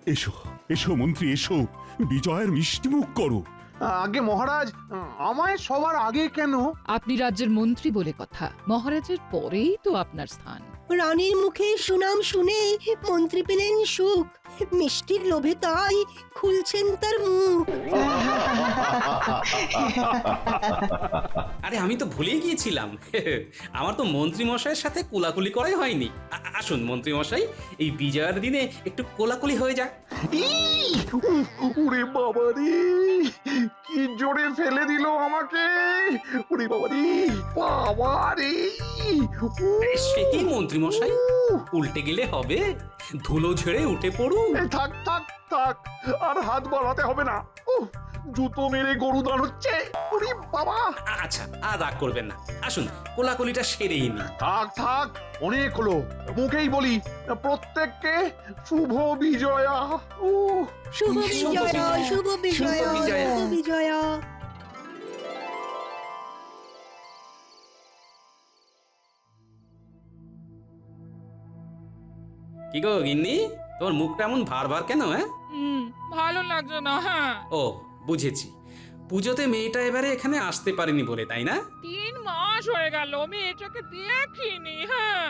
এসো এসো মন্ত্রী, এসো, বিজয়ের মিষ্টিমুখ করো। আগে মহারাজ, আমায় সবার আগে কেন? আপনি রাজ্যের মন্ত্রী বলে কথা, মহারাজের পরেই তো আপনার স্থান। রানীর মুখে সুনাম শুনে মন্ত্রী পেলেন সুখ, মিষ্টির লোভে তাই খুলছেন তার মুখ। আরে আমি তো ভুলেই গিয়েছিলাম, আমার তো মন্ত্রী মশাইয়ের সাথে কোলাকুলি করাই হয়নি। আসুন মন্ত্রী মশাই, এই বিজয়ের দিনে একটু কোলাকুলি হয়ে যাক। ওরে বাবা রে, কি জোরে ফেলে দিল আমাকে! ওরে বাবা রে, বাবা রে! সে কি মন্ত্রী মশাই, উল্টে গেলে হবে? ধুলো ঝেড়ে উঠে পড়ুন। থাক থাক থাক, আর হাত বাড়াতে হবে না। জুতো মেরে গরু দান হচ্ছে। ওরে বাবা! আচ্ছা, আর রাগ করবেন না, আসুন কোলাকুলিটা সেরেই নি। থাক থাক, অনেক হলো। মুখেই বলি, প্রত্যেককে শুভ বিজয়া। শুভ বিজয়া, শুভ বিজয়া, শুভ বিজয়া। কি গো গিন্নি, তোর মুখটা এমন ভার ভার কেন? ভালো লাগছে না। হ্যাঁ, ও বুঝেছি, পুজোতে মেয়েটা এবারে এখানে আসতে পারেনি বলে, তাই না? 3 মাস হয়ে গেল মেয়েটাকে দেখিনি। হ্যাঁ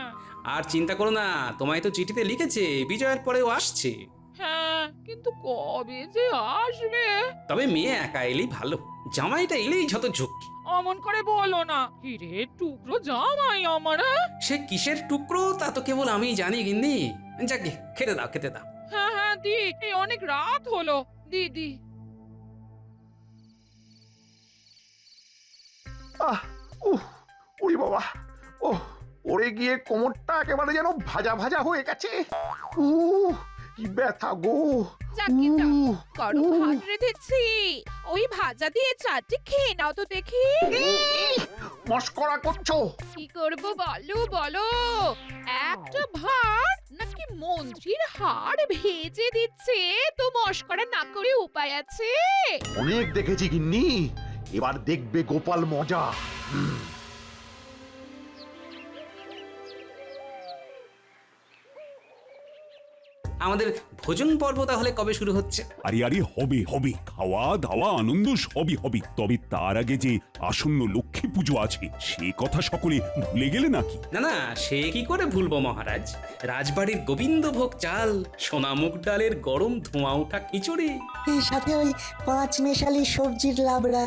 আর চিন্তা করো না, তোমায় তো চিঠিতে লিখেছে বিজয়ের পরেও আসছে। হ্যাঁ, কিন্তু কবে যে আসবে? তবে মেয়ে একা এলেই ভালো, জামাইটা এলেই যত ঝুঁকি। অমন করে বলো না, হিরে টুকরো জামাই আমার। সে কিসের টুকরো তা তো কেবল আমিই জানি গিন্নি। যাকে খেতে দাও, খেতে দাও। হ্যাঁ হ্যাঁ দি, এই অনেক রাত হলো, দিদি। ওরে বাবা, পড়ে গিয়ে কোমরটা একেবারে যেন ভাজা ভাজা হয়ে গেছে। কি ব্যথা গো! যাকে যাও, গরম ভাত রেঁধেছি, ওই ভাজা দিয়ে চারটি খেয়ে নাও তো দেখি। মস্করা করছো? কি করবো বলো বলো, একটা ভাত নাকি মন্ত্রীর হাড় ভেজে দিচ্ছে, তো মস্করা না করে উপায় আছে? অনেক দেখেছি গিন্নি, এবার দেখবে গোপাল মজা। আমাদের ভোজন পর্ব তাহলে কবে শুরু হচ্ছে? আরে আরে, হবে হবে, খাওয়া দাওয়া আনন্দ সবই হবে, তবে তার আগে যে আসন্ন লক্ষ্মী পুজো আছে সে কথা সকলে ভুলে গেলে নাকি? না না, সে কি করে ভুলবো মহারাজ, রাজবাড়ির গোবিন্দভোগ চাল, সোনামুগ ডালের গরম ধোঁয়া ওঠা খিচুড়ি, সাথে ওই 5 মেশালি সবজির লাবড়া।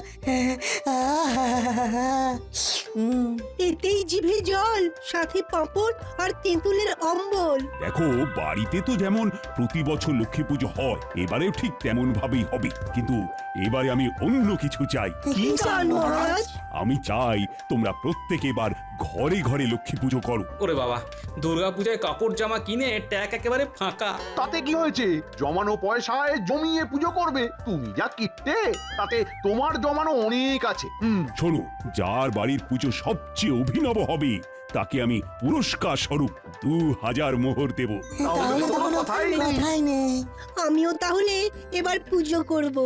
এতেই জিভে জল, সাথে পাঁপড় আর তেঁতুলের অম্বল। দেখো, বাড়িতে তো যেমন প্রতি বছর লক্ষ্মী পুজো হয়, এবারেও ঠিক তেমন ভাবেই হবে, কিন্তু এবারে আমি অন্য কিছু চাই। কি চান মহারাজ? আমি চাই তোমরা প্রত্যেকে এবার ঘরে ঘরে লক্ষ্মী পুজো করো। ওরে বাবা, দুর্গাপূজায় কাপড় জামা কিনে ট্যাগ একেবারে ফাঁকা। তাতে কি হয়েছে? জমানো পয়সায় জমিয়ে পুজো করবে। তুমি যা কিট্টে, তাতে তোমার জমানো অনেক আছে। শোনো, যার বাড়ির পুজো সবচেয়ে অভিনব হবে তাকে আমি পুরস্কার স্বরূপ 2000 মোহর দেব। তাহলে তো কোনো কথাই নেই। কথাই নেই। আমিও তাহলে এবার পুজো করব।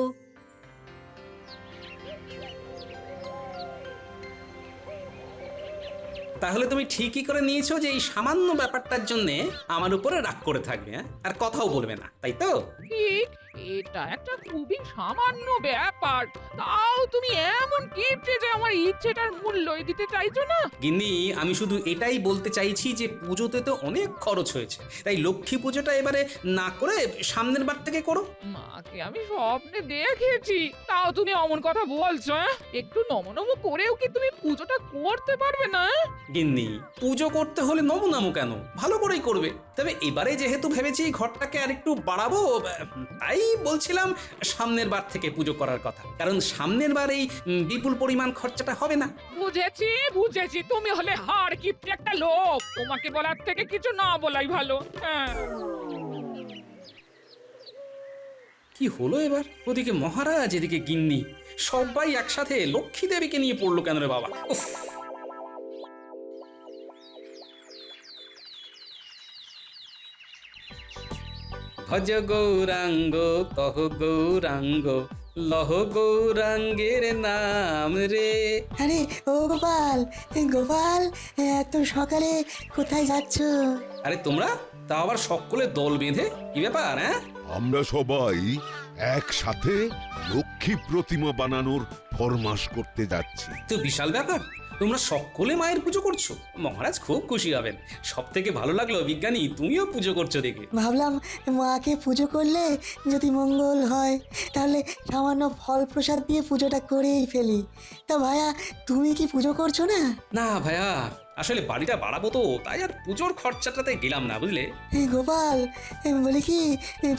তাহলে তুমি ঠিকই করে নিয়েছো যে এই সামান্য ব্যাপারটার জন্য আমার উপরে রাগ করে থাকবে, আর কথাও বলবে না, তাই তো? ঠিক, এটা একটা খুবই সামান্য ব্যাপার, তাও তুমি এমন কিপটে যে আমার ইচ্ছেটার মূল্যই দিতে চাইছো না। গিন্নি, আমি শুধু এটাই বলতে চাইছি যে পুজোতে তো অনেক খরচ হয়েছে, তাই লক্ষ্মী পুজোটা এবারে না করে সামনের বার থেকে করো। মাকে আমি স্বপ্নে দেখেছি, তাও তুমি অমন কথা বলছো? একটু নমনম করেও কি তুমি পুজোটা করতে পারবে না? গিন্নি, পুজো করতে হলে নমনামো কেন, ভালো করেই করবে। তবে এবারে যেহেতু ভেবেছি ঘরটাকে আর একটু বাড়াবো, তাই বলছিলাম সামনের বার থেকে পুজো করার কথা, কারণ সামনের বার এই বিপুল পরিমাণ খরচাটা হবে না। বুঝেছি বুঝেছি, তুমি হলে হাড় কিপটে একটা লোক, তোমাকে বলার থেকে কিছু না বলাই ভালো। হ্যাঁ, কি হলো এবার? ওদিকে মহারাজ, এদিকে গিন্নি, সবাই একসাথে লক্ষ্মী দেবীকে নিয়ে পড়লো কেন রে বাবা? উফ! ভজ গৌরাঙ্গ কহ গৌরাঙ্গ, লহ গৌরাঙ্গের নাম রে। আরে ও গোপাল, গোপাল, এত সকালে কোথায় যাচ্ছ? আরে তোমরা তা আবার সকলে দল বেঁধে, কি ব্যাপার? হ্যাঁ, আমরা সবাই একসাথে লক্ষ্মী প্রতিমা বানানোর ফরমাশ করতে যাচ্ছি। তো বিশাল ব্যাপার, তোমরা সকলে মায়ের পুজো করছো, মহারাজ খুব খুশি হবেন। সব থেকে ভালো লাগলো বিজ্ঞানী তুমিও পুজো করছো দেখে। ভাবলাম মাকে পুজো করলে যদি মঙ্গল হয় তাহলে সামান্য ফল প্রসাদ দিয়ে পুজোটা করেই ফেলি। তা ভাইয়া তুমি কি পুজো করছো না? না ভাইয়া, আসলে বাড়িটা বাড়াবো তো, তাই আর পুজোর খরচাটাতে গেলাম না, বুঝলে। গোপাল বলি কি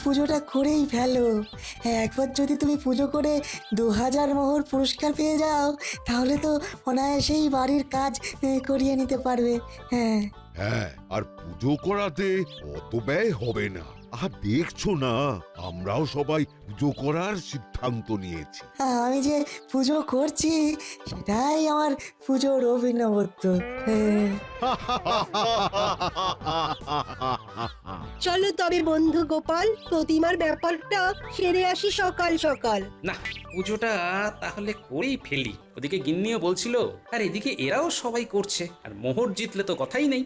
পুজোটা করেই ফেলো। একবার যদি তুমি পুজো করে 2000 মোহর পুরস্কার পেয়ে যাও তাহলে তো অনায়াসেই বাড়ির কাজ করিয়ে নিতে পারবে। হ্যাঁ হ্যাঁ, আর পুজো করাতে অত ব্যয় হবে না। আর দেখছো না, আমরাও সবাই পুজো করার সিদ্ধান্ত নিয়েছি। আমি যে পুজো করছি সেটাই আমার পুজোর অভিনবত্ব। চলো তবে বন্ধু গোপাল, প্রতিমার ব্যাপারটা সেরে আসি সকাল সকাল। না, পুজোটা তাহলে করেই ফেলি। ওদিকে গিন্নিও বলছিল, আর এদিকে এরাও সবাই করছে, আর মোহর জিতলে তো কথাই নেই।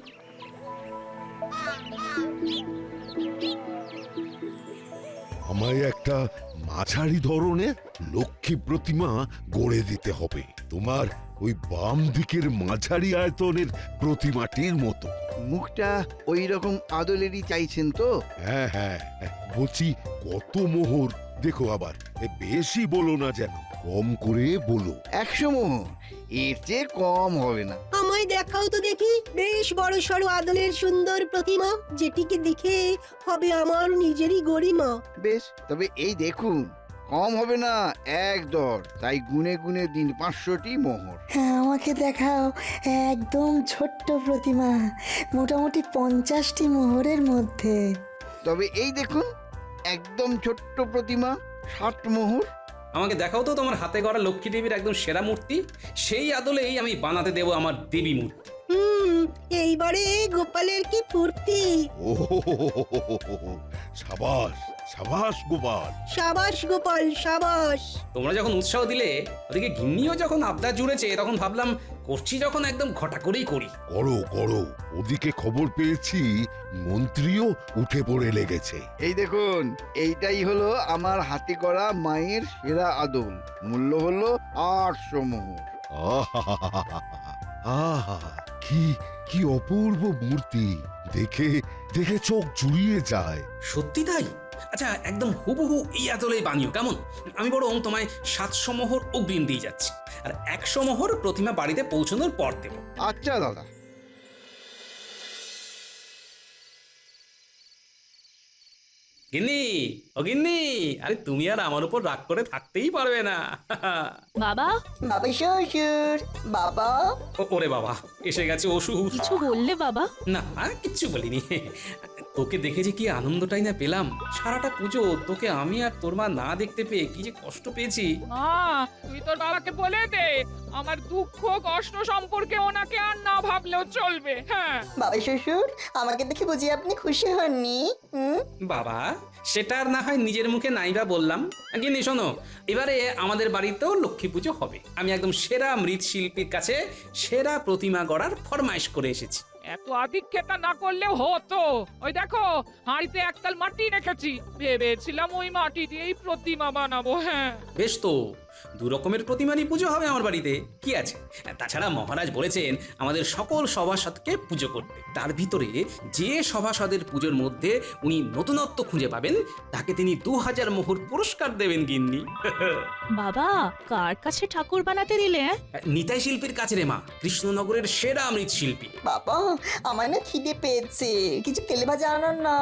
আমায় একটা মাঝারি ধরনের লক্ষ্মী প্রতিমা গড়ে দিতে হবে, তোমার ওই বাম দিকের মাঝারি আয়তনের প্রতিমাটির মতো। মুখটা ওই রকম আদলেরই চাইছেন তো? হ্যাঁ হ্যাঁ, বলছি কত মোহর? দেখো আবার বেশি বলো না, যেন কম করে বলো। 100 মোহর, এর চেয়ে কম হবে না। আমায় দেখাও তো দেখি বেশ বড় সড়ো আদলের সুন্দর প্রতিমা, যেটিকে দেখে হবে আমার নিজেরই গরিমা। বেশ, তবে এই দেখুন, কম হবে না, এক দর। তাই গুনে গুনে দিন 500টি মোহর। হ্যাঁ, আমাকে দেখাও একদম ছোট্ট প্রতিমা, মোটামুটি 50টি মোহরের মধ্যে। তবে এই দেখুন, একদম ছোট্ট প্রতিমা, 60 মোহর। আমাকে দেখাও তো তোমার হাতে গড়া লক্ষ্মী দেবীর একদম সেরা মূর্তি, সেই আদলেই আমি বানাতে দেবো আমার দেবী মূর্তি। এইবারে গোপালের কি ফুর্তি! ও সাবাস সাবাস গোপাল। সাবাস গোপাল সাবাস। তোমরা যখন উৎসাহ দিলে, ওদিকে গিন্নিও যখন আবদার জুড়েছে, তখন ভাবলাম করছি যখন একদম ঘটা করেই করি। করো করো, ওদিকে খবর পেয়েছি মন্ত্রীও উঠে পড়ে লেগেছে। এই দেখুন, এইটাই হলো আমার হাতে করা মায়ের সেরা আদল। মূল্য হলো 800 মোহর। আহা, কি কি অপূর্ব মূর্তি, দেখে দেখে চোখ জুড়িয়ে যায়। সত্যি তাই? আচ্ছা, একদম হুবহু এই আদলেই বানিও, কেমন? আমি বরং তোমায় 700 মোহর অগ্রিম দিয়ে যাচ্ছি, আর 100 মোহর প্রতিমা বাড়িতে পৌঁছানোর পর দেবো। আচ্ছা দাদা। গিন্নি, ও গিন্নি, আরে তুমি আর আমার উপর রাগ করে থাকতেই পারবে না। বাবা, বাবা শ্বশুর, বাবা ওরে বাবা, এসে গেছে ওষুধ। কিছু বললে বাবা? না, আর কিচ্ছু বলিনি। তোকে দেখে যে কি আনন্দটাই না পেলাম। সারাটা পুজো তোকে আমি আর তোর মা না দেখতে পেয়ে কি যে কষ্ট পেয়েছি। তুই তোর বাবাকে বলে দে আমার দুঃখ কষ্ট সম্পর্কে ওনাকে আর না ভাবলেও চলবে। হ্যাঁ, বাবা শ্বশুর, আমাকে দেখে বুঝি আপনি খুশি হননি? বাবা, সেটা আর না হয় নিজের মুখে নাইবা বললাম। গিন্নি শোনো, এবারে আমাদের বাড়িতেও লক্ষ্মী পুজো হবে। আমি একদম সেরা মৃৎশিল্পীর কাছে সেরা প্রতিমা গড়ার ফরমাইশ করে এসেছি। এত আদিক্ষেতা না করলেও হতো। ওই দেখো, হাঁড়িতে একতাল মাটি রেখেছি, ভেবেছিলাম ওই মাটি দিয়েই প্রতিমা বানাবো। হ্যাঁ, বেশ তো, 2 রকমের প্রতিমারই পুজো হবে আমার বাড়িতে, কি আছে? তাছাড়া মহারাজ বলেছেন আমাদের সকল সভাসদকে পুজো করতে। তার ভিতরে যে সভাসদের পুজোর মধ্যে উনি নতুনত্ব খুঁজে পাবেন, তাকে তিনি 2000 মোহর পুরস্কার দেবেন। গিন্নি, বাবা, কার কাছে ঠাকুর বানাতে দিলে? নিতাই শিল্পীর কাছে রে মা, কৃষ্ণনগরের সেরা মৃৎশিল্পী। বাবা, আমার না খিদে পেয়েছে, কিছু তেলে ভাজা আনার না?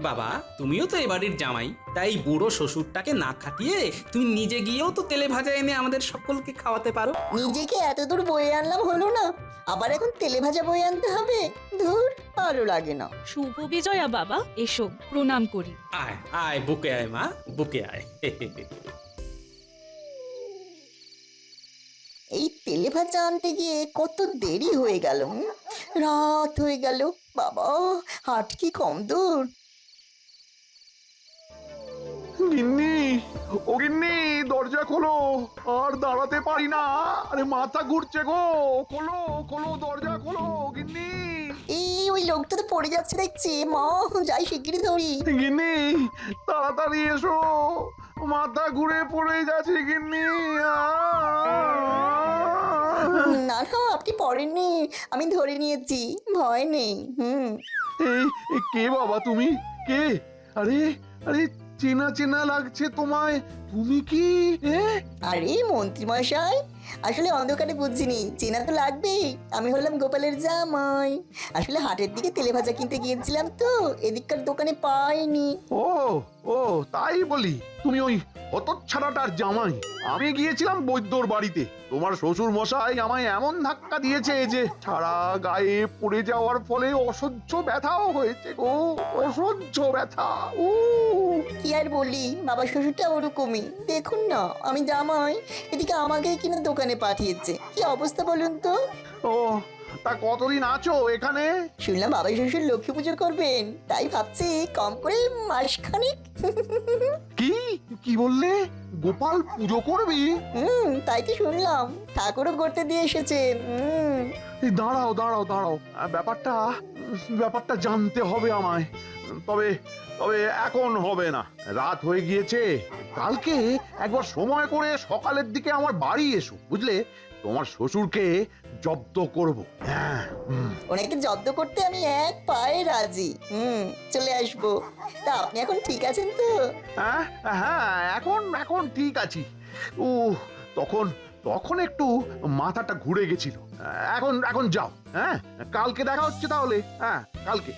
বাবা, তুমিও তো এবাড়ির জামাই, তাই বুড়ো শ্বশুরটাকে না খাটিয়ে তুমি নিজে গিয়েও তো তেলে ভাজা এনে আমাদের সকলকে খাওয়াতে পারো। নিজেকে এত দূর বয়ে আনলাম হলো না, আবার এখন তেলে ভাজা বয়ে আনতে হবে? ধুর, ভালো লাগে না। শুভ বিজয়া বাবা, এসো প্রণাম করি। আয় আয়, বুকে আয় মা, বুকে আয়। এই তেলে ভাজা আনতে গিয়ে কত দেরি হয়ে গেল, রাত হয়ে গেল। বাবা, হাট কি কম দূর? গিন্নি, ও গিন্নি, দরজা খোলো, আর দাঁড়াতে পারি না, আরে মাথা ঘুরছে গো, খোলো খোলো, দরজা খোলো গিন্নি। এই ওই লোকটা তো পড়ে যাচ্ছে দেখছি, মা যাই শিগগিরই ধরি। গিন্নি, তাড়াতাড়ি এসো, মাথা ঘুরে পড়ে যাচ্ছে গিন্নি। না না, আপনি পড়েননি, আমি ধরে নিয়েছি, ভয় নেই। এই কে বাবা তুমি? কে? আরে আরে, চেনা চেনা লাগছে তোমায়, তুমি কি? আরে মন্ত্রী মশাই, আসলে অন্ধকারে বুঝিনি, চেনা তো লাগবেই। আমি হলাম গোপালের জামাই। আসলে হাটের দিকে তেলে ভাজা কিনতে গিয়েছিলাম তো, এদিককার দোকানে পাইনি। ও ও, তাই বলি, তুমি ওই হতচ্ছাড়াটার জামাই। আমি গিয়েছিলাম বৈদ্যর বাড়িতে, তোমার শ্বশুর মশাই আমায় এমন ধাক্কা দিয়েছে যে সারা গায়ে পড়ে যাওয়ার ফলে অসহ্য ব্যথাও হয়েছে গো, অসহ্য ব্যথা। কি আর বলি, বাবা শ্বশুরটা ওরকমই। দেখুন না, আমি জামাই, এদিকে আমাকেই কিনা দোকানে পাঠিয়েছে। কি অবস্থা বলুন তো? ও, তা কতদিন আছো এখানে? শুনলাম বাবা শ্বশুর লক্ষ্মী পুজো করবেন, তাই ভাবছি কম করে মাসখানেক। কি কি বললে? গোপাল পুজো করবি? তাই কি শুনলাম, ঠাকুরও করতে দিয়ে এসেছেন। এই দাঁড়াও দাঁড়াও দাঁড়াও, ব্যাপারটা জানতে হবে আমায়। তবে তবে এখন হবে না, রাত হয়ে গিয়েছে। কালকে একবার সময় করে সকালের দিকে আমার বাড়ি এসো, বুঝলে? তোমার শ্বশুরকে জব্দ করব। হ্যাঁ, ওনাকে জব্দ করতে আমি এক পায়ে রাজি। চলে আসবো। তা আপনি এখন ঠিক আছেন তো? হ্যাঁ হ্যাঁ, এখন এখন ঠিক আছি। তখন তখন একটু মাথাটা ঘুরে গেছিল। এখন এখন যাও, হ্যাঁ, কালকে দেখা হচ্ছে তাহলে। হ্যাঁ, কালকে।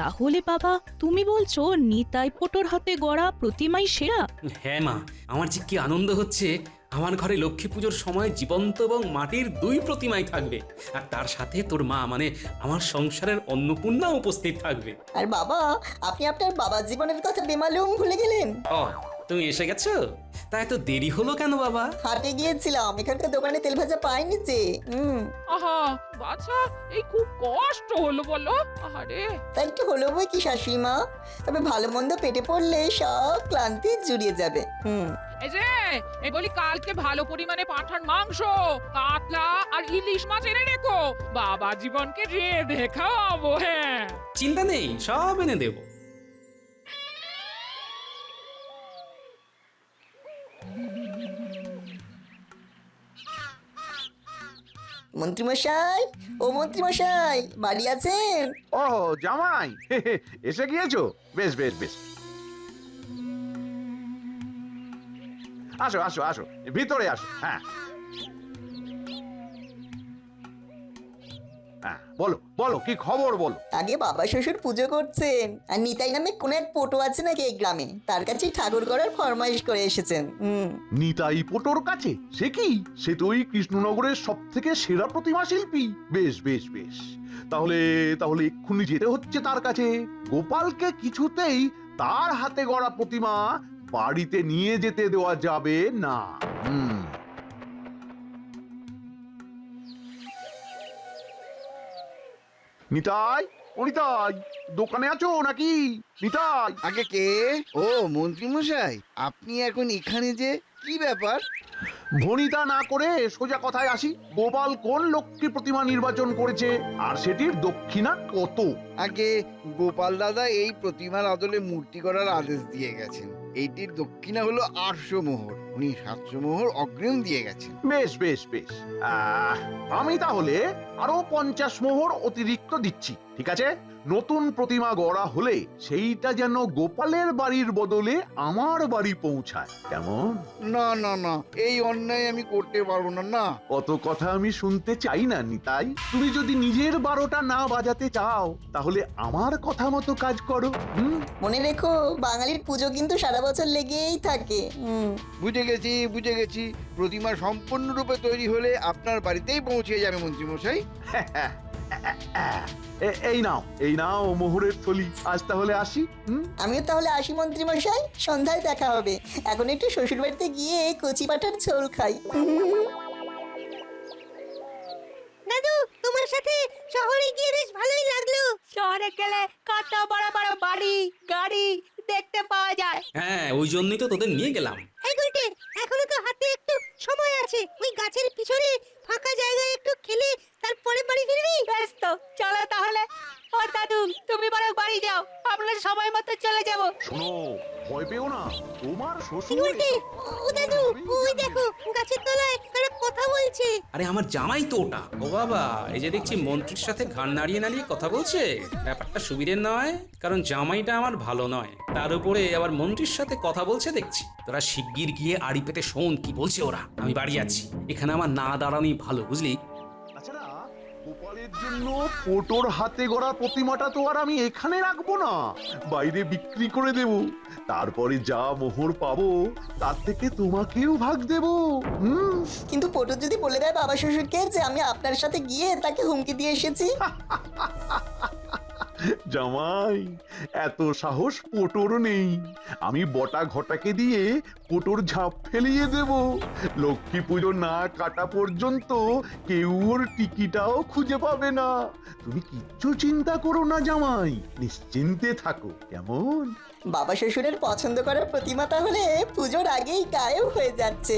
তাহলে বাবা, তুমি বলছো নিতাই পোটোর হাতে গড়া প্রতিমাই সেরা? হ্যাঁ মা, আমার যে কি আনন্দ হচ্ছে। আমার ঘরে লক্ষ্মী পুজোর সময় জীবন্ত এবং মাটির দুই প্রতিমাই থাকবে, আর তার সাথে তোর মা মানে আমার সংসারের অন্নপূর্ণা উপস্থিত থাকবে। আর বাবা, আপনি আপনার বাবার জীবনের কথা বেমালুম ভুলে গেলেন। ও, তুমি এসে গেছো? তাই তো দেরি হলো কেন বাবা? হাটে গিয়েছিলাম, এখানকার দোকানে তেল ভাজা পাইনি যে। আহা বাছা, এই খুব কষ্ট হলো বলো। আরে তাই একটু হলো বই কি শাশুড়ি মা, তবে ভালো মন্দ পেটে পড়লে সব ক্লান্তি জুড়িয়ে যাবে। এই যে, এই বলি কালকে ভালো পরিমাণে পাঁঠার মাংস, কাতলা আর ইলিশ মাছ এনে রেখো, বাবা জীবনকে রেঁধে খাওয়াবো। হ্যাঁ, চিন্তা নেই, সব এনে দেবো। মন্ত্রীমশাই, ও মন্ত্রীমশাই, বাড়ি আছেন? ও জামাই, এসে গিয়েছো? বেশ বেশ বেশ, আসো আসো আসো, ভিতরে আসো। হ্যাঁ হ্যাঁ, বলো বলো, কি খবর বলো। আগে বাবা শ্বশুর পুজো করছেন, আর নিতাই নামে কোন এক পটো আছে নাকি এই গ্রামে, তার কাছে ঠাকুর করার ফরমাইশ করে এসেছেন। নিতাই পোটোর কাছে? সে কি? সে তো ওই কৃষ্ণনগরের সব থেকে সেরা প্রতিমা শিল্পী। বেশ বেশ বেশ, তাহলে তাহলে এক্ষুনি যেতে হচ্ছে তার কাছে। গোপালকে কিছুতেই তার হাতে গড়া প্রতিমা বাড়িতে নিয়ে যেতে দেওয়া যাবে না। নিতাই, ও নিতাই, দোকানে আছো নাকি? নিতাই। আগে কে? ও মন্ত্রী মশাই, আপনি এখন এখানে যে, কি ব্যাপার? ভনিতা না করে সোজা কথায় আসি। গোপাল কোন লক্ষ্মী প্রতিমা নির্বাচন করেছে, আর সেটির দক্ষিণা কত? আগে গোপাল দাদা এই প্রতিমার আদলে মূর্তি করার আদেশ দিয়ে গেছেন। এইটির দক্ষিণা হলো 800 মোহর, উনি 700 মোহর অগ্রিম দিয়ে গেছেন। বেশ বেশ বেশ, আমি তাহলে আরো 50 মোহর অতিরিক্ত দিচ্ছি, ঠিক আছে? নতুন প্রতিমা গড়া হলে সেইটা যেন গোপালের বাড়ির বদলে আমার বাড়ি পৌঁছায়, কেমন? না না না, এই অন্যায় আমি করতে পারবো না। না, অত কথা আমি শুনতে চাই না নিতাই। তুমি যদি নিজের 12টা না বাজাতে চাও, তাহলে আমার কথা মতো কাজ করো। মনে রেখো, বাঙালির পুজো কিন্তু সারা বছর লেগেই থাকে। বুঝে গেছি বুঝে গেছি, প্রতিমা সম্পূর্ণরূপে তৈরি হলে আপনার বাড়িতেই পৌঁছে যাবে মন্ত্রী মশাই। এই নাও মোহরের থলি। আজ তাহলে আসি। আমিও তাহলে আসি মন্ত্রী মশাই, সন্ধ্যায় দেখা হবে। এখন একটু শ্বশুর বাড়িতে গিয়ে কচি পাঠার ঝোল খাই। দাদু, তোমার তোমার সাথে শহরে গিয়ে বেশ ভালোই লাগলো। শহরে গেলে কত বড় বড় বাড়ি গাড়ি দেখতে পাওয়া যায়। হ্যাঁ, ওই জন্যই তো তোদের নিয়ে গেলাম। এই গুলটে, এখনো তো হাতে একটু সময় আছে। ওই গাছের পিছনে ফাঁকা জায়গায় একটু খেলে তারপরে বাড়ি ফিরবি। বেশ তো, চলো তাহলে। ও দাদু, তুমি বরং বাড়ি যাও, আমরা সময় মতো চলে যাব। শোনো, ভয় পেও না, তোমার এই শ্বশুর গুলটে, ও দাদু, ওই দেখো গাছের তলায় কারা কথা বলছে। আরে আমার জামাই তো ওটা। ও বাবা, এই যে দেখছি মন্ত্রীর সাথে ঘাড় নাড়িয়ে নাড়িয়ে কথা বলছে। ব্যাপারটা সুবিধের নয়, কারণ জামাইটা আমার ভালো নয়, তার উপরে আবার মন্ত্রীর সাথে কথা বলছে দেখছি। তোরা শিগগির গিয়ে আড়ি পেতে শোন কি বলছে ওরা। আমি বাড়ি আছি, এখানে আমার না দাঁড়ানোই ভালো, বুঝলি? তাছাড়া গোপালের জন্য পোটোর হাতে গড়া প্রতিমাটা তো আর আমি এখানে রাখবো না, বাইরে বিক্রি করে দেব। তারপরে যা মোহর পাবো তার থেকে তোমাকেও ভাগ দেব। কিন্তু পটু যদি বলে দেয় বাবা শ্বশুরকে যে আমি আপনার সাথে গিয়ে তাকে হুমকি দিয়ে এসেছি। জামাই, এত সাহস পোটোর নেই। আমি বটা ঘটাকে দিয়ে পোটোর ঝাঁপ ফেলিয়ে দেব। লক্ষ্মী পুজো না কাটা পর্যন্ত কেউ ওর টিকিটাও খুঁজে পাবে না। তুমি কিচ্ছু চিন্তা করো না জামাই, নিশ্চিন্তে থাকো, কেমন? বাবা শ্বশুরের পছন্দ করার প্রতিমা তাহলে পুজোর আগেই গায়েব হয়ে যাচ্ছে।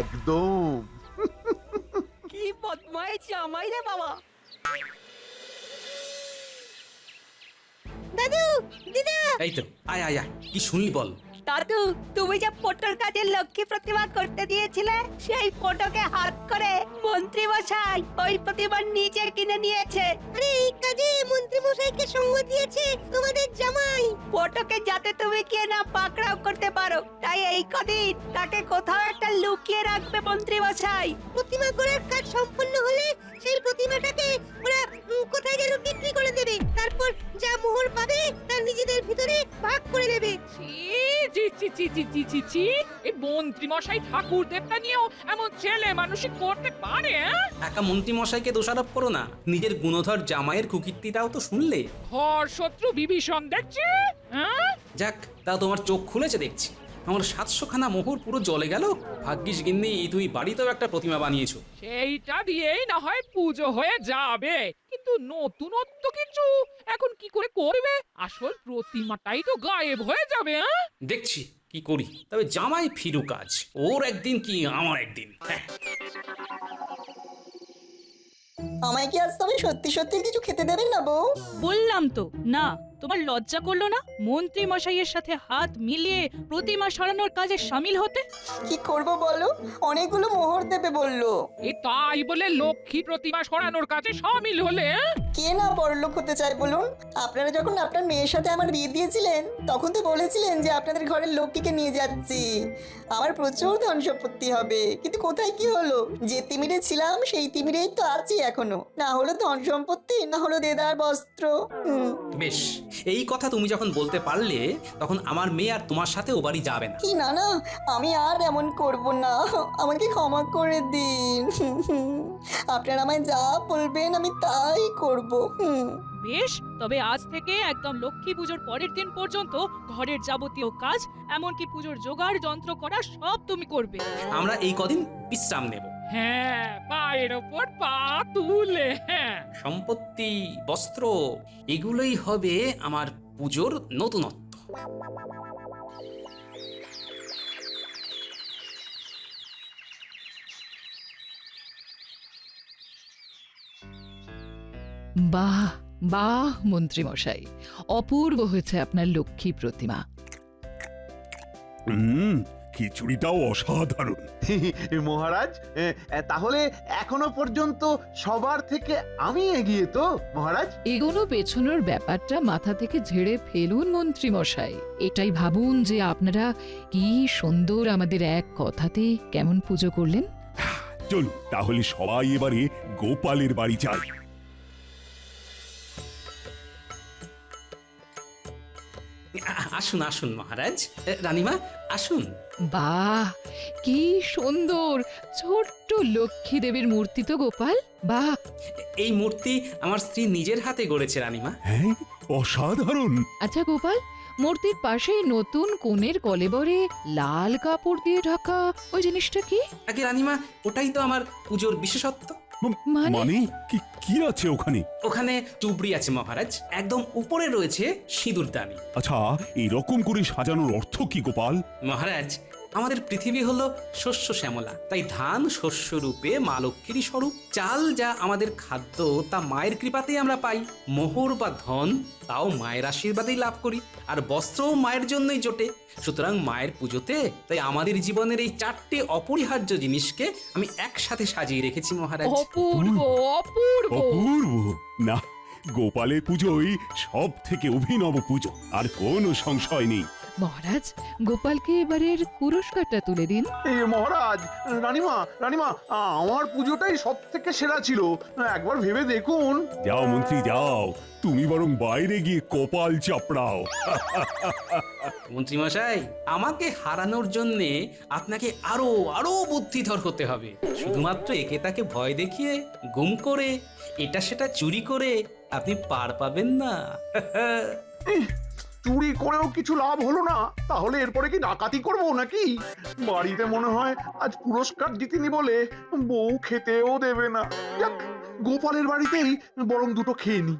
একদম। কি বদমাইশ জামাই রে বাবা। দাদু, দিদা, এই তো, আয় আয় আয়, কি শুনলি বল। দাদু, তুমি যে পটর কাজে লক্ষ্মী প্রতিমা করতে দিয়েছিলে, সেই পটকে হাত করে মন্ত্রী মশাই ওই প্রতিমা নিজে কিনে নিয়েছে। আরে এই কাজে মন্ত্রী মশাইকে সঙ্গ দিয়েছে তোমাদের জামাই। পটকে যাতে তুমি কে না পাকড়াও করতে পারো, তাই এই কদিন তাকে কোথাও একটা লুকিয়ে রাখবে মন্ত্রী মশাই। প্রতিমা গড়ার কাজ সম্পন্ন হলে সেই প্রতিমাটাকে ওরা কোথায় যেন বিক্রি করে দেবে। তারপর যা মোহর পাবে তার নিজেদের ভিতরে ভাগ করে দেবে। ছি ছি ছি ছি ছি ছি ছি ছি, এই মন্ত্রী মশাই ঠাকুর দেবতা নিয়েও এমন ছেলে মানুষই করতে পারে? একা মন্ত্রী মশাইকে দোষারোপ করো না, নিজের গুণধর জামাইয়ের কুকীর্তিটাও তো শুনলে। ঘর শত্রু বিভীষণ দেখছি। হ্যাঁ, যাক, তা তোমার চোখ খুলেছে দেখছি। আমার 700খানা মোহর পুরো জলে গেল। ভাগ্যিস গিন্নি তুমি বাড়িতেও একটা প্রতিমা বানিয়েছো। সেইটা দিয়েই না হয় পুজো হয়ে যাবে, কিন্তু নতুনত্ব কিছু এখন কি করে করবে? আসল প্রতিমাটাই তো গায়েব হয়ে যাবে। হ্যাঁ, দেখছি কি করি। তবে জামাই ফিরুক আজ, ওর একদিন কি আমার একদিন। হ্যাঁ, আমায় কি আজ তবে সত্যি সত্যি কিছু খেতে দেবেন না বউ? বললাম তো না। তোমার লজ্জা করলো না মন্ত্রী মশাইয়ের সাথে হাত মিলিয়ে প্রতিমা সরানোর কাজে সামিল হতে? কি করব বলো, অনেকগুলো মোহর দেবে বললো। এ তাই বলে লক্ষ্মী প্রতিমা সরানোর কাজে সামিল হলে? কে না বড়লোক হতে চায় বলুন? আপনারা যখন আপনার মেয়ের সাথে আমার বিয়ে দিয়েছিলেন তখন তো বলেছিলেন যে আপনাদের ঘরের লক্ষ্মীকে নিয়ে যাচ্ছি, আমার প্রচুর ধন সম্পত্তি হবে। কিন্তু কোথায় কি হলো? যে তিমিরে ছিলাম সেই তিমিরেই তো আছি এখনো। না হলো ধন সম্পত্তি, না হলো দেদার বস্ত্র। বেশ, এই কথা তুমি যখন বলতে পারলে তখন আমার মেয়ে আর তোমার সাথে ও বাড়ি যাবে না। কি না না, আমি আর এমন করব না, আমাকে ক্ষমা করে দিন। আপনারা আমায় যা বলবেন আমি তাই করব। বেশ, তবে আজ থেকে একদম লক্ষ্মী পুজোর পরের দিন পর্যন্ত ঘরের যাবতীয় কাজ, এমনকি পুজোর জোগাড় যন্ত্র করা সব তুমি করবে। আমরা এই কদিন বিশ্রাম নেব। হ্যাঁ, পায়ের ওপর পা তুলে। হ্যাঁ, সম্পত্তি, বস্ত্র, এগুলোই হবে আমার পুজোর নতুনত্ব। বাহ বাহ মন্ত্রী মশাই, অপূর্ব হয়েছে আপনার লক্ষ্মী প্রতিমা। খিচুড়িটাও অসাধারণ। মহারাজ, তাহলে এখনো পর্যন্ত সবার থেকে আমি এগিয়ে তো মহারাজ? এগোনো পেছনোর ব্যাপারটা মাথা থেকে ঝেড়ে ফেলুন মন্ত্রী মশাই। এটাই ভাবুন যে আপনারা কি সুন্দর আমাদের এক কথাতে কেমন পুজো করলেন। চলুন তাহলে সবাই এবারে গোপালের বাড়ি যাই। আসুন আসুন মহারাজ, রানীমা আসুন। বাহ, কি সুন্দর ছোট্ট লক্ষ্মী দেবীর মূর্তি তো গোপাল। বাহ, এই মূর্তি আমার স্ত্রী নিজের হাতে গড়েছে রানীমা। হ্যাঁ, অসাধারণ। আচ্ছা গোপাল, মূর্তির পাশেই নতুন কোণের কলেবরে লাল কাপড় দিয়ে ঢাকা ওই জিনিসটা কি? আগে রানীমা, ওটাই তো আমার পুজোর বিশেষত্ব। মানে কি কি আছে ওখানে? ওখানে টুবড়ি আছে মহারাজ, একদম উপরে রয়েছে সিঁদুরদানি। আচ্ছা, এরকম করে সাজানোর অর্থ কি গোপাল? মহারাজ, আমাদের পৃথিবী হলো শস্য শ্যামলা, তাই ধান শস্য রূপে মা লক্ষ্মীরই স্বরূপ। চাল যা আমাদের খাদ্য, তা মায়ের কৃপাতেই আমরা পাই। মোহর বা ধন, তাও মায়ের আশীর্বাদেই লাভ করি। আর বস্ত্রও মায়ের জন্যই জোটে। সুতরাং মায়ের পুজোতে তাই আমাদের জীবনের এই 4টে অপরিহার্য জিনিসকে আমি একসাথে সাজিয়ে রেখেছি মহারাজ। অপূর্ব অপূর্ব। অপূর্ব। না, গোপালের পুজোই সব থেকে অভিনব পুজো, আর কোনো সংশয় নেই। মহারাজ, গোপালকে এবারের পুরস্কারটা তুলে দিন। এই মহারাজ, রানীমা রানীমা, আমার পুজোটাই সব থেকে সেরা ছিল, একবার ভেবে দেখুন। যাও মন্ত্রী যাও, তুমি বরং বাইরে গিয়ে কপাল চাপড়াও। মন্ত্রী মশাই, আমাকে হারানোর জন্যে আপনাকে আরো আরো বুদ্ধিধর হতে হবে। শুধুমাত্র একে তাকে ভয় দেখিয়ে, গুম করে, এটা সেটা চুরি করে আপনি পার পাবেন না। চুরি করেও কিছু লাভ হলো না, তাহলে এরপরে কি ডাকাতি করবো নাকি? বাড়িতে মনে হয় আজ পুরস্কার জিতিনি বলে বউ খেতেও দেবে না। যাক, গোপালের বাড়িতেই বরং দুটো খেয়ে নি।